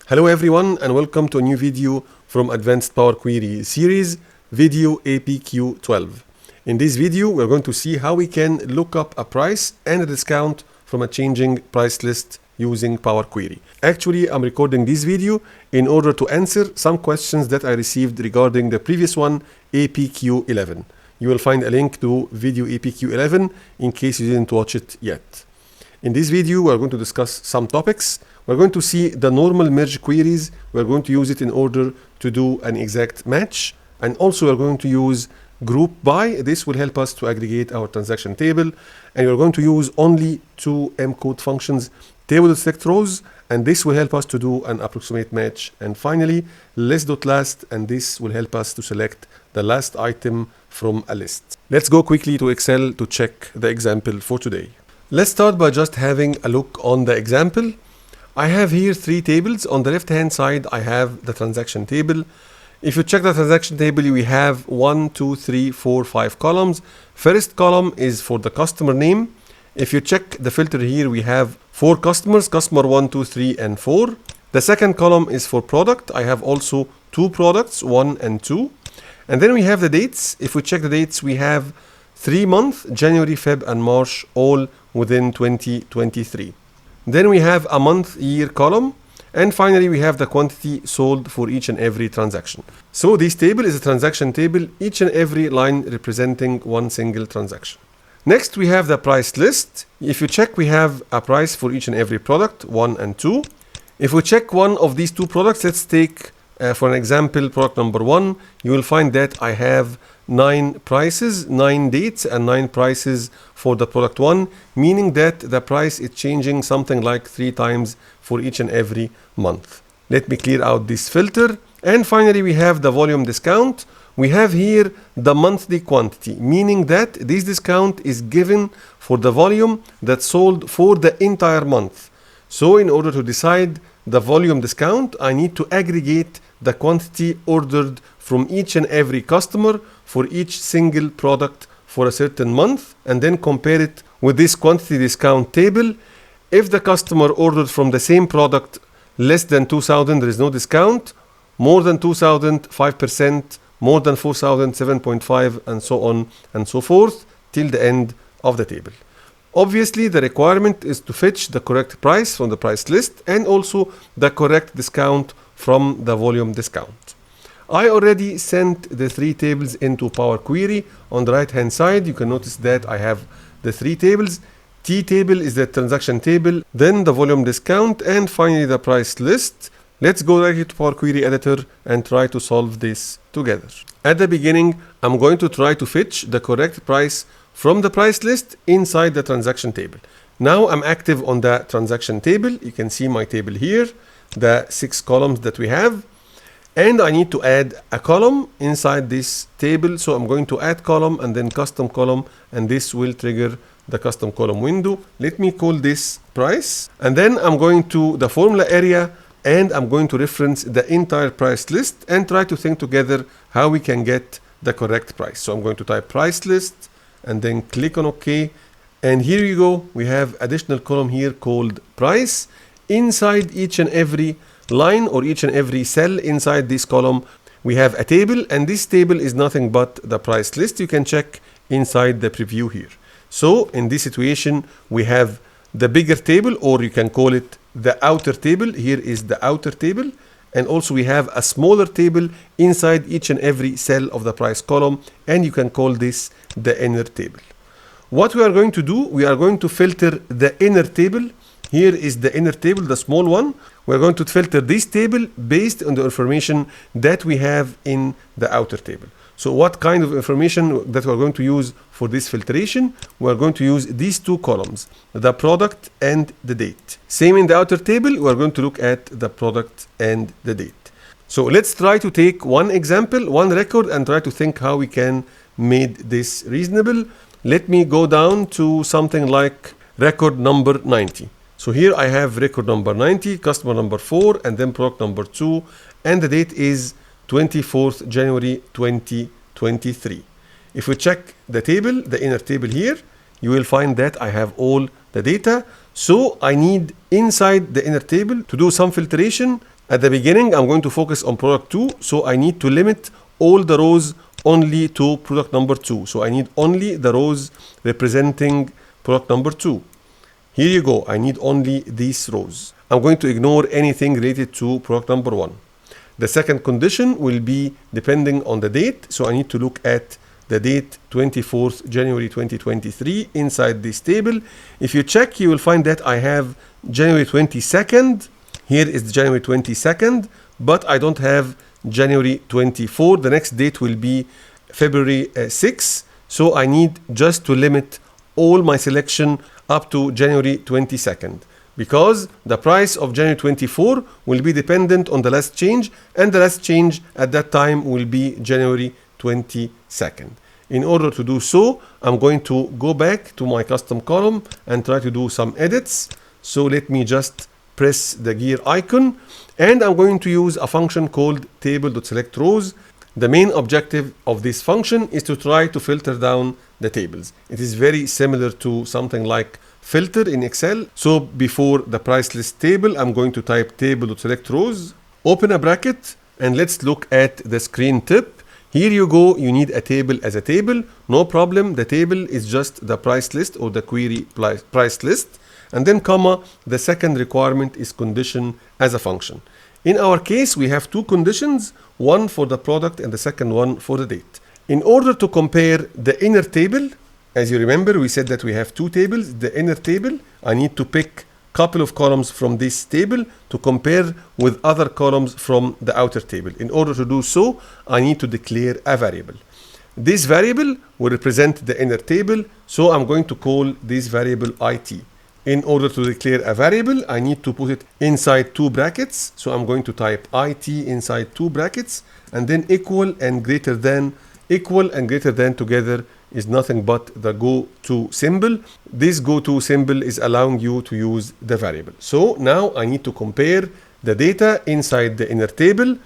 Hello everyone and welcome to a new video from Advanced Power Query series, video APQ12. In this video, we're going to see how we can look up a price and a discount from a changing price list using Power Query. Actually, I'm recording this video in order to answer some questions that I received regarding the previous one, APQ11. You will find a link to video APQ11 in case you didn't watch it yet. In this video, we're going to discuss some topics. We're going to see the normal merge queries. We're going to use it in order to do an exact match. And also we're going to use group by. This will help us to aggregate our transaction table. And we're going to use only two M-code functions, Table.SelectRows, and this will help us to do an approximate match. And finally, List.Last, and this will help us to select the last item from a list. Let's go quickly to Excel to check the example for today. Let's start by just having a look on the example. I have here three tables. On the left hand side, I have the transaction table. If you check the transaction table, we have 1, 2, 3, 4, 5 columns. First column is for the customer name. If you check the filter here, we have 4 customers, customer 1, 2, 3, and 4. The second column is for product. I have also 2 products, 1 and 2. And then we have the dates. If we check the dates, we have 3 months, January, Feb, and March, all within 2023. Then we have a month year column. And finally, we have the quantity sold for each and every transaction. So this table is a transaction table, each and every line representing one single transaction. Next, we have the price list. If you check, we have a price for each and every product, 1 and 2. If we check one of these 2 products, let's take, for an example, product number 1, you will find that I have 9 prices, 9 dates, and 9 prices for the product 1, meaning that the price is changing something like 3 times for each and every month. Let me clear out this filter. And finally, we have the volume discount. We have here the monthly quantity, meaning that this discount is given for the volume that's sold for the entire month. So in order to decide the volume discount, I need to aggregate the quantity ordered from each and every customer for each single product for a certain month, and then compare it with this quantity discount table. If the customer ordered from the same product less than 2,000, there is no discount. More than 2,000, 5%. More than 4,000, 7.5, and so on and so forth till the end of the table. Obviously, the requirement is to fetch the correct price from the price list and also the correct discount from the volume discount. I already sent the 3 tables into Power Query. On the right hand side, you can notice that I have the 3 tables. T table is the transaction table, then the volume discount, and finally the price list. Let's go right here to Power Query Editor and try to solve this together. At the beginning, I'm going to try to fetch the correct price from the price list inside the transaction table. Now I'm active on the transaction table. You can see my table here, the 6 columns that we have. And I need to add a column inside this table. So I'm going to add column and then custom column, and this will trigger the custom column window. Let me call this price. And then I'm going to the formula area, and I'm going to reference the entire price list and try to think together how we can get the correct price. So I'm going to type price list and then click on OK. And here you go. We have additional column here called price. Inside each and every line or each and every cell inside this column, we have a table, and this table is nothing but the price list. You can check inside the preview here. So in this situation, we have the bigger table, or you can call it the outer table. Here is the outer table. And also we have a smaller table inside each and every cell of the price column, and you can call this the inner table. What we are going to do, we are going to filter the inner table. Here is the inner table, the small one. We're going to filter this table based on the information that we have in the outer table. So what kind of information that we're going to use for this filtration? We're going to use these 2 columns, the product and the date. Same in the outer table, we're going to look at the product and the date. So let's try to take one example, one record, and try to think how we can make this reasonable. Let me go down to something like record number 90. So here I have record number 90, customer number 4, and then product number 2, and the date is 24th January 2023. If we check the table, the inner table here, you will find that I have all the data. So I need inside the inner table to do some filtration At the beginning, I'm going to focus on product 2, so I need to limit all the rows only to product number 2. So I need only the rows representing product number 2. Here you go, I need only these rows. I'm going to ignore anything related to product number 1. The second condition will be depending on the date, so I need to look at the date 24th January 2023 inside this table. If you check, you will find that I have January 22nd. Here is January 22nd, but I don't have January 24. The next date will be February 6. So I need just to limit all my selection up to January 22nd, because the price of January 24 will be dependent on the last change, and the last change at that time will be January 22nd. In order to do so, I'm going to go back to my custom column and try to do some edits. So let me just press the gear icon, and I'm going to use a function called Table.SelectRows. The main objective of this function is to try to filter down the tables. It is very similar to something like filter in Excel. So before the price list table, I'm going to type Table.SelectRows, open a bracket, and let's look at the screen tip. Here you go, you need a table as a table. No problem, the table is just the price list or the query price list. And then comma, the second requirement is condition as a function. In our case, we have two conditions, one for the product and the second one for the date. In order to compare the inner table, as you remember, we said that we have two tables. The inner table, I need to pick a couple of columns from this table to compare with other columns from the outer table. In order to do so, I need to declare a variable. This variable will represent the inner table, so I'm going to call this variable IT. In order to declare a variable, I need to put it inside two brackets. So I'm going to type IT inside two brackets, and then equal and greater than. Equal and greater than together is nothing but the goTo symbol. This goTo symbol is allowing you to use the variable. So now I need to compare the data inside the inner table.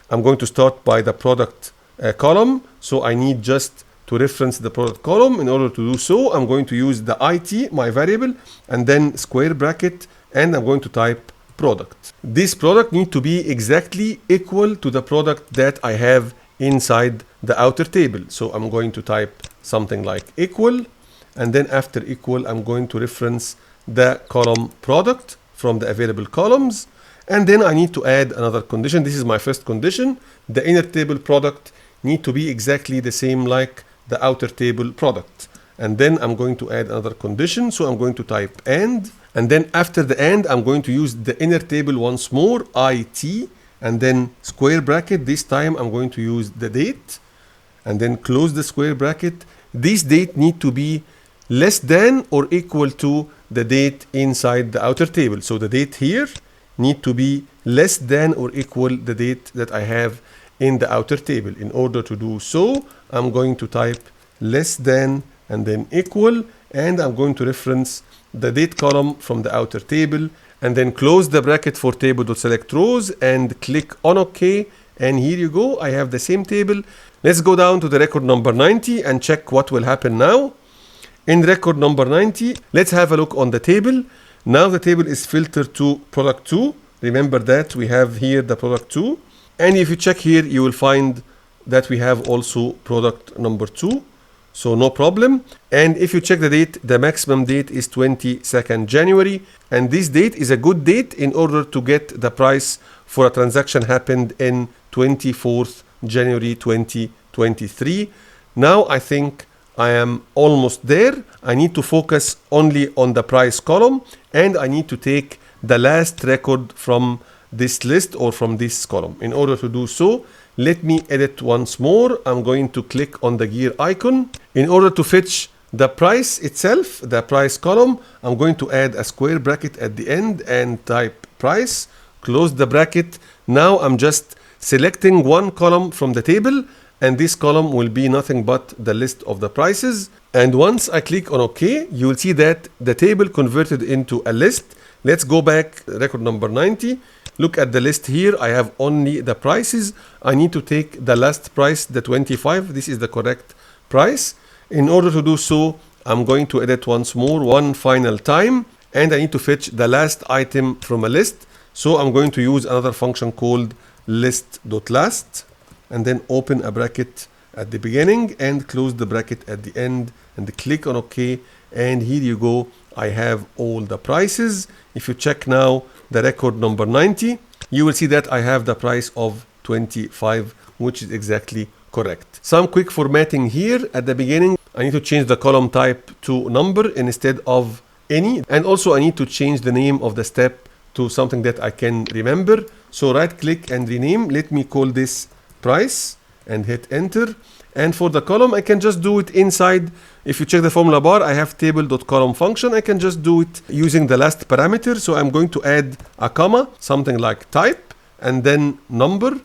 I'm going to start by the product column. So I need just to reference the product column. In order to do so, I'm going to use the IT, my variable, and then square bracket, and I'm going to type product. This product needs to be exactly equal to the product that I have inside the outer table. So I'm going to type something like equal, and then after equal, I'm going to reference the column product from the available columns. And then I need to add another condition. This is my first condition. The inner table product need to be exactly the same like the outer table product. And then I'm going to add another condition. So I'm going to type and then after the and, I'm going to use the inner table once more, IT, and then square bracket. This time I'm going to use the date, and then close the square bracket. This date need to be less than or equal to the date inside the outer table. So the date here need to be less than or equal the date that I have in the outer table. In order to do so, I'm going to type less than and then equal, and I'm going to reference the date column from the outer table, and then close the bracket for Table.SelectRows and click on OK. And here you go, I have the same table. Let's go down to the record number 90 and check what will happen now. In record number 90, let's have a look on the table. Now the table is filtered to product 2. Remember that we have here the product 2. And if you check here, you will find that we have also product number 2. So no problem. And if you check the date, the maximum date is 22nd January. And this date is a good date in order to get the price for a transaction happened in 24th January 2023. Now I think I am almost there. I need to focus only on the price column, and I need to take the last record from this list or from this column. In order to do so, let me edit once more. I'm going to click on the gear icon. In order to fetch the price itself, the price column, I'm going to add a square bracket at the end and type price, close the bracket. Now I'm just selecting one column from the table, and this column will be nothing but the list of the prices. And once I click on OK, you will see that the table converted into a list. Let's go back, record number 90. Look at the list here. I have only the prices. I need to take the last price, the 25. This is the correct price. In order to do so, I'm going to edit once more, one final time, and I need to fetch the last item from a list. So I'm going to use another function called List.Last, and then open a bracket at the beginning and close the bracket at the end, and click on OK. And here you go, I have all the prices. If you check now the record number 90, you will see that I have the price of 25, which is exactly correct. Some quick formatting here at the beginning. I need to change the column type to number instead of any, and also I need to change the name of the step to something that I can remember. So right click and rename. Let me call this price and hit enter. And for the column, I can just do it inside. If you check the formula bar, I have table.column function. I can just do it using the last parameter. So I'm going to add a comma, something like type, and then number.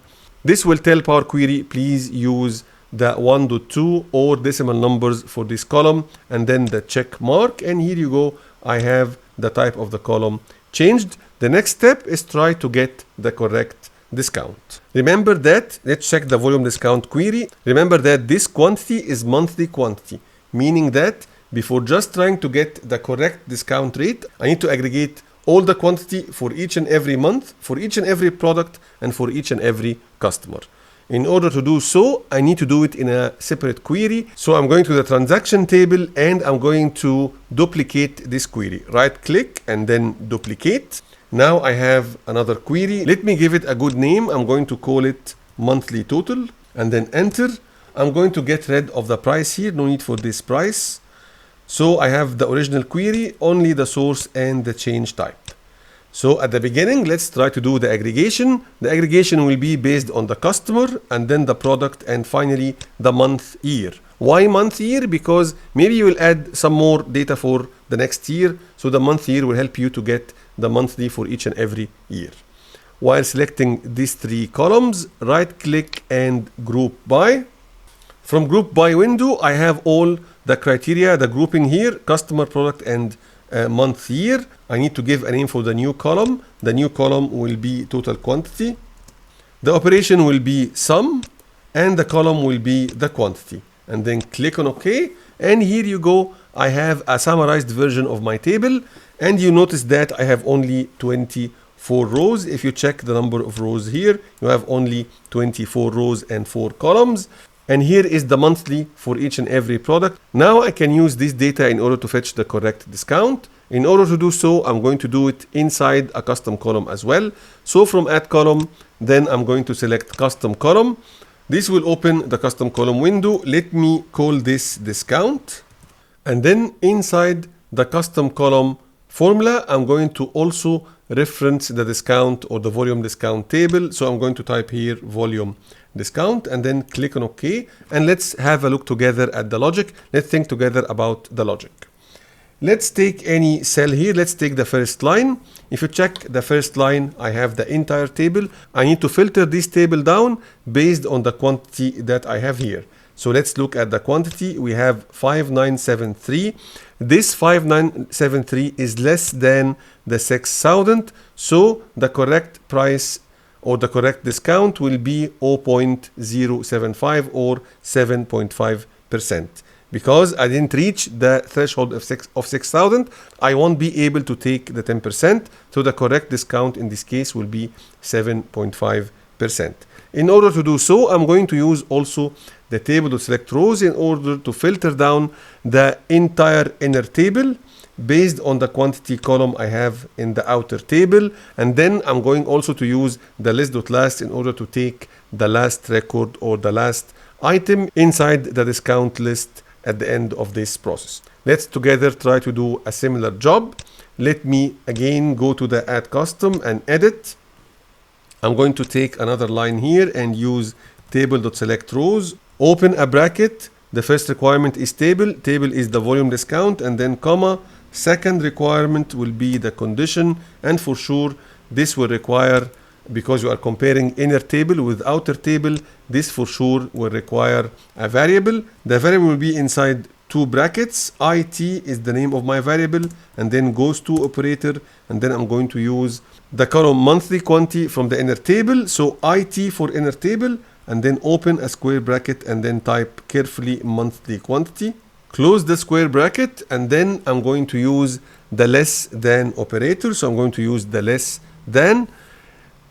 This will tell Power Query, please use the 1.2 or decimal numbers for this column, and then the check mark. And here you go, I have the type of the column changed. The next step is try to get the correct discount. Remember that, let's check the volume discount query. Remember that this quantity is monthly quantity, meaning that before just trying to get the correct discount rate, I need to aggregate all the quantity for each and every month, for each and every product, and for each and every customer. In order to do so, I need to do it in a separate query. So I'm going to the transaction table and I'm going to duplicate this query. Right click and then duplicate. Now I have another query. Let me give it a good name. I'm going to call it monthly total and then enter. I'm going to get rid of the price here. No need for this price. So I have the original query, only the source and the change type. So at the beginning, let's try to do the aggregation. The aggregation will be based on the customer and then the product and finally the month year. Why month year? Because maybe you will add some more data for the next year. So the month year will help you to get the monthly for each and every year. While selecting these three columns, right click and group by. From group by window, I have all the criteria, the grouping here, customer, product, and month year. I need to give a name for the new column. The new column will be total quantity. The operation will be sum, and the column will be the quantity. And then click on OK. And here you go. I have a summarized version of my table. And you notice that I have only 24 rows. If you check the number of rows here, you have only 24 rows and 4 columns. And here is the monthly for each and every product. Now I can use this data in order to fetch the correct discount. In order to do so, I'm going to do it inside a custom column as well. So from add column, then I'm going to select custom column. This will open the custom column window. Let me call this discount. And then inside the custom column formula, I'm going to also reference the discount or the volume discount table. So I'm going to type here volume discount and then click on OK. And let's have a look together at the logic. Let's think together about the logic. Let's take any cell here. Let's take the first line. If you check the first line, I have the entire table. I need to filter this table down based on the quantity that I have here. So let's look at the quantity. We have 5973. This 5973 is less than the 6,000. So the correct price or the correct discount will be 0.075 or 7.5%. Because I didn't reach the threshold of 6,000, I won't be able to take the 10%. So the correct discount in this case will be 7.5%. In order to do so, I'm going to use also the Table.SelectRows in order to filter down the entire inner table based on the quantity column I have in the outer table. And then I'm going also to use the List.Last in order to take the last record or the last item inside the discount list at the end of this process. Let's together try to do a similar job. Let me again go to the add custom and edit. I'm going to take another line here and use Table.SelectRows. Open a bracket. The first requirement is table. Table is the volume discount and then comma. Second requirement will be the condition, and for sure this will require, because you are comparing inner table with outer table, this for sure will require a variable. The variable will be inside two brackets. IT is the name of my variable, and then goes to operator, and then I'm going to use the column monthly quantity from the inner table. So IT for inner table, and then open a square bracket and then type carefully monthly quantity. Close the square bracket, and then I'm going to use the less than operator. So I'm going to use the less than.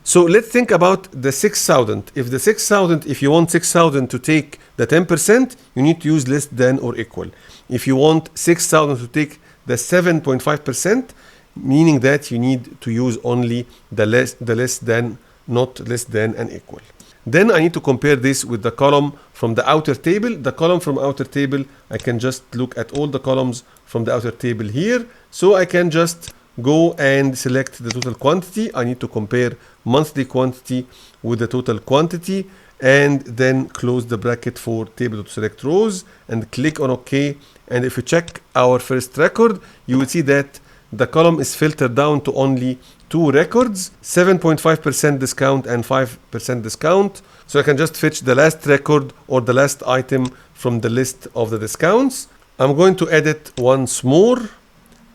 So let's think about the 6,000. If you want 6,000 to take the 10%, you need to use less than or equal. If you want 6,000 to take the 7.5%, meaning that you need to use only the less than, not less than and equal. Then I need to compare this with the column from the outer table. The column from outer table, I can just look at all the columns from the outer table here. So I can just go and select the total quantity. I need to compare monthly quantity with the total quantity, and then close the bracket for Table.SelectRows and click on OK. And if you check our first record, you will see that the column is filtered down to only 2 records, 7.5% discount and 5% discount. So I can just fetch the last record or the last item from the list of the discounts. I'm going to edit once more.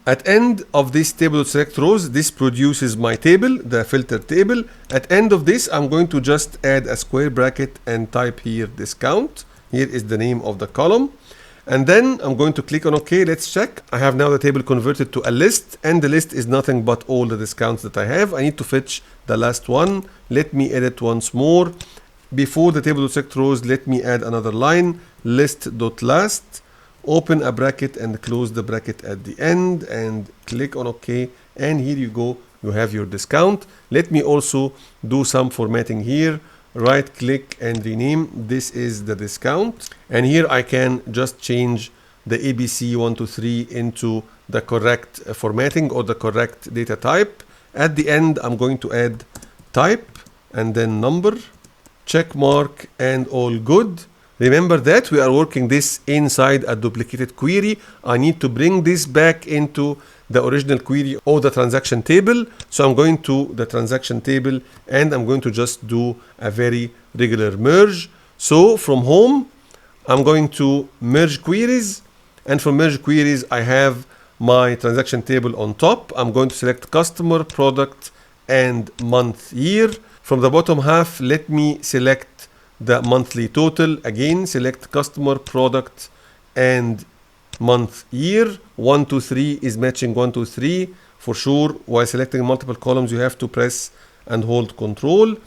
At end of this Table.SelectRows, this produces my table, the filter table. At end of this, I'm going to just add a square bracket and type here discount. Here is the name of the column. And then I'm going to click on OK. Let's check. I have now the table converted to a list, and the list is nothing but all the discounts that I have. I need to fetch the last one. Let me edit once more. Before the Table.SelectRows, let me add another line, List.Last. Open a bracket and close the bracket at the end and click on OK. And here you go. You have your discount. Let me also do some formatting here. Right click and rename. This is the discount. And here I can just change the ABC123 into the correct formatting or the correct data type. At the end, I'm going to add type and then number, check mark, and all good. Remember that we are working this inside a duplicated query. I need to bring this back into the original query or the transaction table. So I'm going to the transaction table and I'm going to just do a very regular merge. So from home, I'm going to merge queries, and from merge queries, I have my transaction table on top. I'm going to select customer, product, and month, year. From the bottom half, let me select the monthly total. Again, select customer, product, and month, year. 1, 2, 3 is matching 1, 2, 3 for sure. While selecting multiple columns, you have to press and hold Control.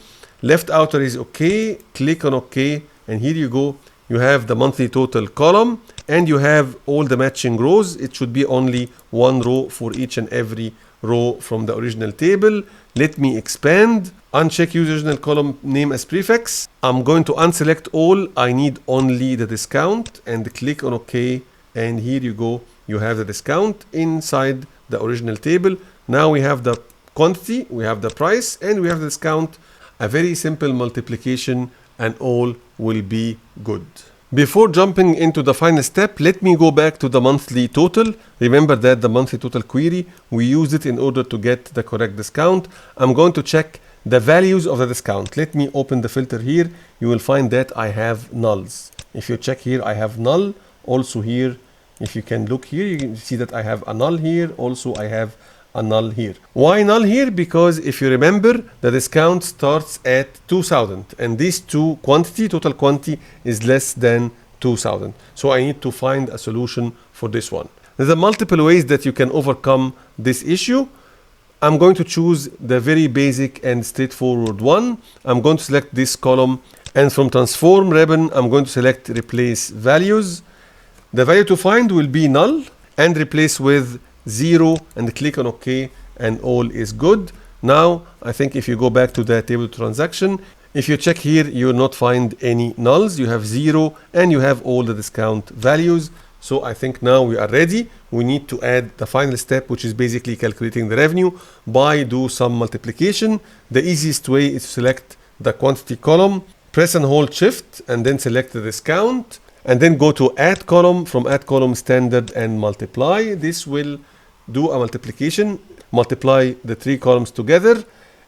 Left outer is OK. Click on OK, and here you go. You have the monthly total column, and you have all the matching rows. It should be only one row for each and every row from the original table. Let me expand. Uncheck use original column name as prefix. I'm going to unselect all. I need only the discount and click on OK. And here you go. You have the discount inside the original table. Now we have the quantity, we have the price, and we have the discount. A very simple multiplication, and all will be good. Before jumping into the final step, let me go back to the monthly total. Remember that the monthly total query, we use it in order to get the correct discount. I'm going to check the values of the discount. Let me open the filter here. You will find that I have nulls. If you check here, I have null. Also here, if you can look here, you can see that I have a null here. Also, I have a null here. Why null here? Because if you remember, the discount starts at 2,000, and this total quantity is less than 2,000. So I need to find a solution for this one. There are multiple ways that you can overcome this issue. I'm going to choose the very basic and straightforward one. I'm going to select this column, and from transform ribbon, I'm going to select replace values. The value to find will be null and replace with 0 and click on OK, and all is good. Now, I think if you go back to the table transaction, if you check here, you will not find any nulls. You have 0 and you have all the discount values. So I think now we are ready. We need to add the final step, which is basically calculating the revenue by do some multiplication. The easiest way is to select the quantity column, press and hold shift, and then select the discount, and then go to add column, from add column standard, and multiply. This will do a multiplication, multiply the 3 columns together,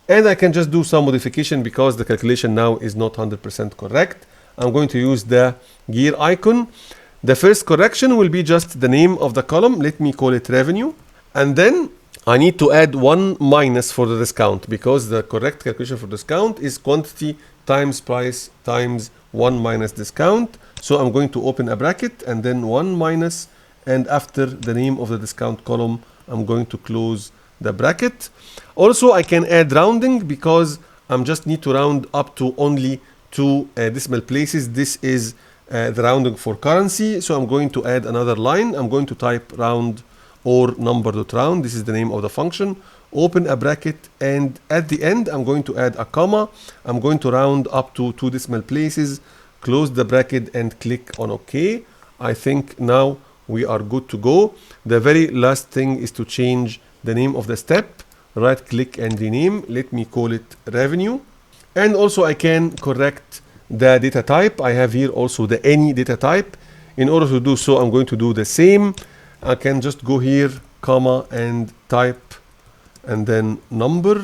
and I can just do some modification because the calculation now is not 100% correct. I'm going to use the gear icon. The first correction will be just the name of the column. Let me call it revenue. And then I need to add 1 minus for the discount, because the correct calculation for discount is quantity times price times 1 minus discount. So I'm going to open a bracket and then 1 minus, and after the name of the discount column, I'm going to close the bracket. Also, I can add rounding because I just need to round up to only 2 decimal places. This is the rounding for currency. So I'm going to add another line. I'm going to type round or number.round. This is the name of the function. Open a bracket, and at the end I'm going to add a comma. I'm going to round up to 2 decimal places, close the bracket and click on OK. I think now we are good to go. The very last thing is to change the name of the step. Right click and rename. Let me call it revenue. And also I can correct the data type. I have here also the any data type. In order to do so, I'm going to do the same. I can just go here, comma, and type, and then number,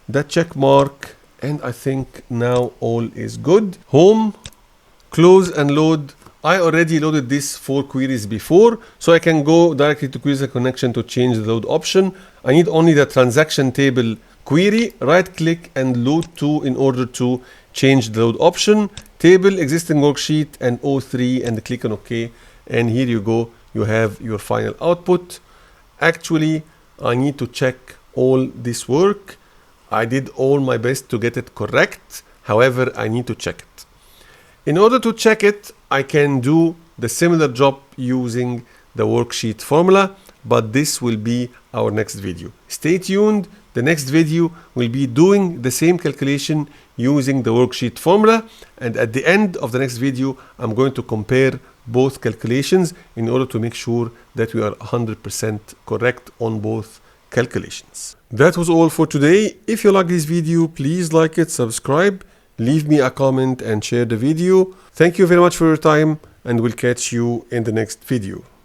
the check mark, and I think now all is good. Home, close and load. I already loaded these 4 queries before, so I can go directly to queries and connection to change the load option. I need only the transaction table query. Right click and load to in order to change the load option. Table, existing worksheet, and O3, and click on OK. And here you go, you have your final output. Actually, I need to check all this work. I did all my best to get it correct. However, I need to check it. In order to check it, I can do the similar job using the worksheet formula, but this will be our next video. Stay tuned. The next video will be doing the same calculation using the worksheet formula, and at the end of the next video, I'm going to compare both calculations in order to make sure that we are 100% correct on both calculations. That was all for today. If you like this video, please like it, subscribe, leave me a comment and share the video. Thank you very much for your time, and we'll catch you in the next video.